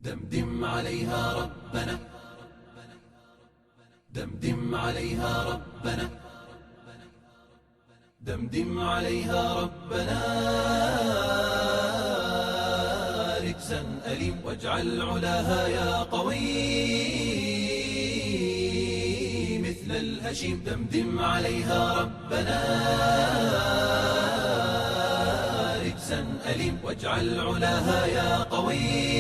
دمدم عليها ربنا، دمدم عليها ربنا، دمدم عليها ربنا ركزا أليم، واجعل علاها يا قوي مثل الهشيم. دمدم عليها ربنا ركزا أليم، واجعل علاها يا قوي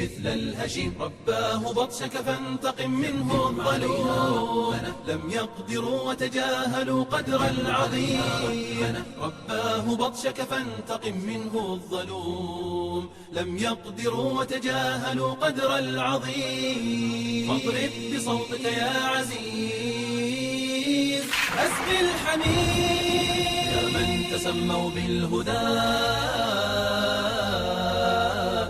مثل الهشيم. رباه بطشك فانتقم منه الظلوم، لم يقدروا وتجاهلوا قدر العظيم. رباه بطشك فانتقم منه الظلوم، لم يقدروا وتجاهلوا قدر العظيم. فاضرب بصوتك يا عزيز أسقي الحميد، يا من تسموا بالهدى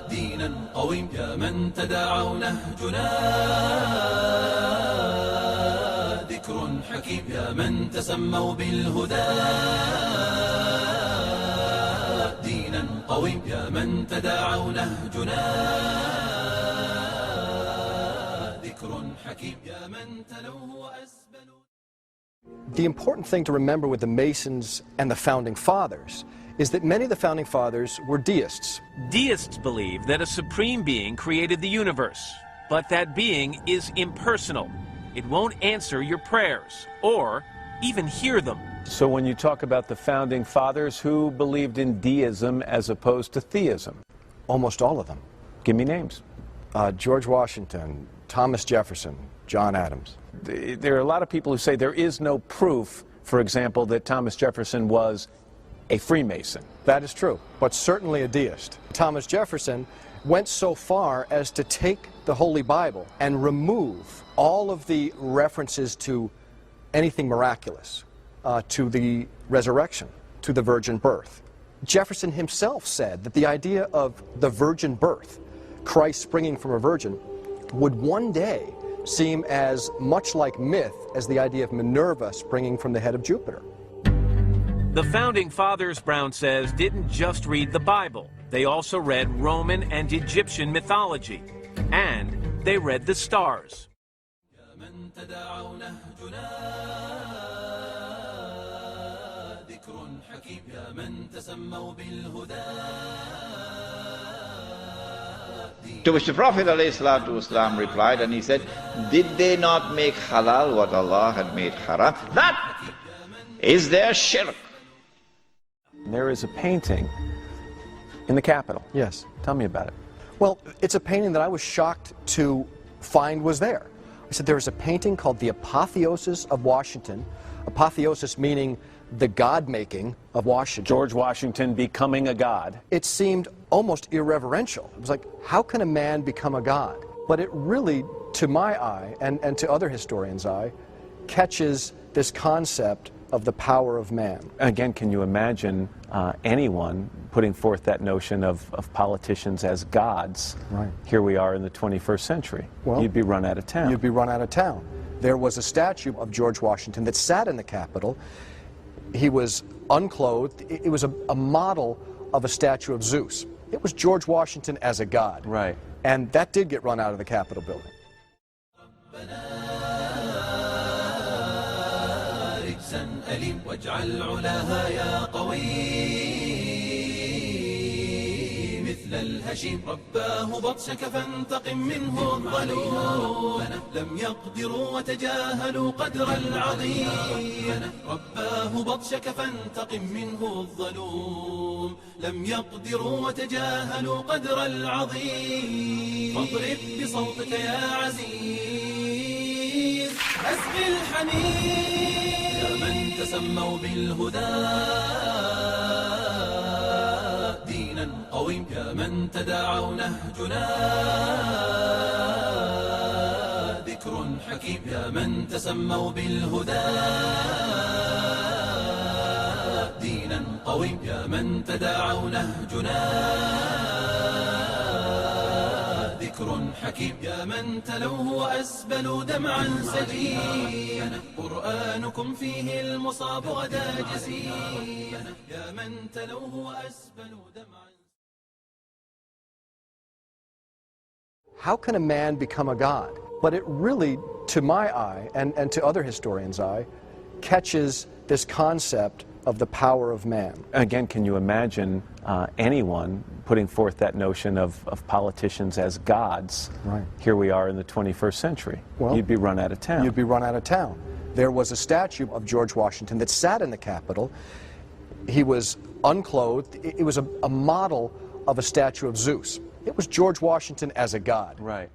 دينا قويم، يا من تداعوا نهجنا ذكر حكيم، يا من تسموا بالهدى دينا قويم، يا من تداعوا نهجنا ذكر حكيم، يا من تلوه وأسبلوا. The important thing to remember with the Masons and the Founding Fathers is that many of the Founding Fathers were deists. Deists believe that a supreme being created the universe, but that being is impersonal. It won't answer your prayers or even hear them. So when you talk about the Founding Fathers, who believed in deism as opposed to theism? Almost all of them. Give me names. George Washington, Thomas Jefferson, John Adams. There are a lot of people who say there is no proof, for example, that Thomas Jefferson was a Freemason. That is true, but certainly a deist. Thomas Jefferson went so far as to take the Holy Bible and remove all of the references to anything miraculous, to the resurrection, to the virgin birth. Jefferson himself said that the idea of the virgin birth, Christ springing from a virgin, would one day seem as much like myth as the idea of Minerva springing from the head of Jupiter. The Founding Fathers, Brown says, didn't just read the Bible. They also read Roman and Egyptian mythology. And they read the stars. To which the Prophet ﷺ replied, and he said, did they not make halal what Allah had made haram? That is their shirk. There is a painting in the Capitol. Yes. Tell me about it. Well, it's a painting that I was shocked to find was there. I said there is a painting called The Apotheosis of Washington. Apotheosis meaning the God-making of Washington. George Washington becoming a god. It seemed almost irreverential. It was like, how can a man become a god? But it really, to my eye, and to other historians' eye, catches this concept of the power of man. Again, can you imagine anyone putting forth that notion of politicians as gods? Right. Here we are in the 21st century. Well, you'd be run out of town. You'd be run out of town. There was a statue of George Washington that sat in the Capitol. He was unclothed. It was a model of a statue of Zeus. It was George Washington as a god. Right. And that did get run out of the Capitol building. واجعل علاها يا قوي مثل الهشيم. رباه بطشك فانتقم منه الظلوم، لم يقدروا وتجاهلوا قدر العظيم. رباه بطشك فانتقم منه الظلوم، لم يقدروا وتجاهلوا قدر العظيم. فاضرب بصوتك يا عزيز أسقي الحميد، يا من تسموا بالهدى دينا قويم، يا من تداعوا نهجنا ذكر حكيم، يا من تسموا بالهدى دينا قويم، يا من تداعوا نهجنا ذكر حكيم، يا من تلوه وأسبلوا دمعا سليما. قرآنكم فيه المصاب غدا جزيلا، يا من تلوه وأسبلوا دمعا how can a man become a god? But it really, to my eye, and to other historians' eye, catches this concept of the power of man. Again, can you imagine anyone putting forth that notion of politicians as gods? Right. Here we are in the 21st century. Well, you'd be run out of town. You'd be run out of town. There was a statue of George Washington that sat in the Capitol. He was unclothed. It was a model of a statue of Zeus. It was George Washington as a god. Right.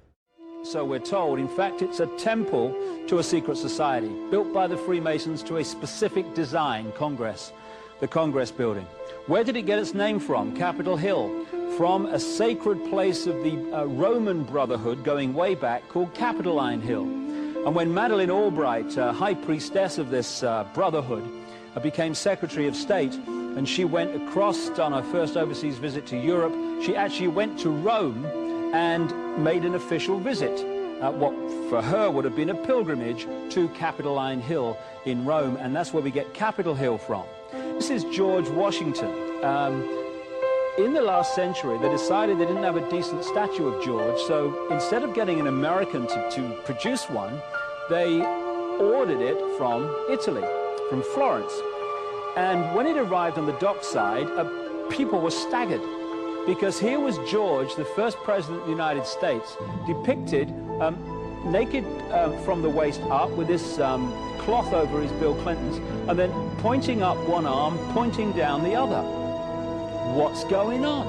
So we're told, in fact, it's a temple to a secret society, built by the Freemasons to a specific design, Congress, the Congress building. Where did it get its name from? Capitol Hill, from a sacred place of the Roman Brotherhood going way back called Capitoline Hill. And when Madeleine Albright, high priestess of this brotherhood, became Secretary of State, and she went across on her first overseas visit to Europe, she actually went to Rome and made an official visit, what for her would have been a pilgrimage to Capitoline Hill in Rome, and that's where we get Capitol Hill from. This is George Washington. In the last century, they decided they didn't have a decent statue of George, so instead of getting an American to produce one, they ordered it from Italy, from Florence. And when it arrived on the dockside, people were staggered, because here was George, the first president of the United States, depicted naked from the waist up with this cloth over his Bill Clinton's, and then pointing up one arm, pointing down the other. What's going on?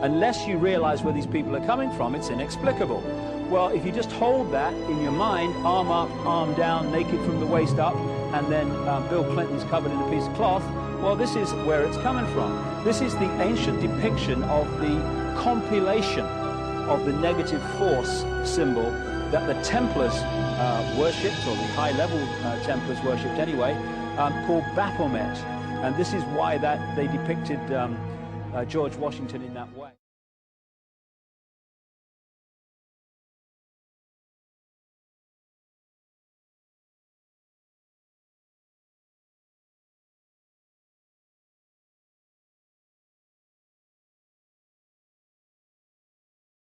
Unless you realize where these people are coming from, it's inexplicable. Well, if you just hold that in your mind, arm up, arm down, naked from the waist up, and then Bill Clinton's covered in a piece of cloth, well, this is where it's coming from. This is the ancient depiction of the compilation of the negative force symbol that the Templars worshipped, or the high-level Templars worshipped anyway, called Baphomet. And this is why they depicted George Washington in that way.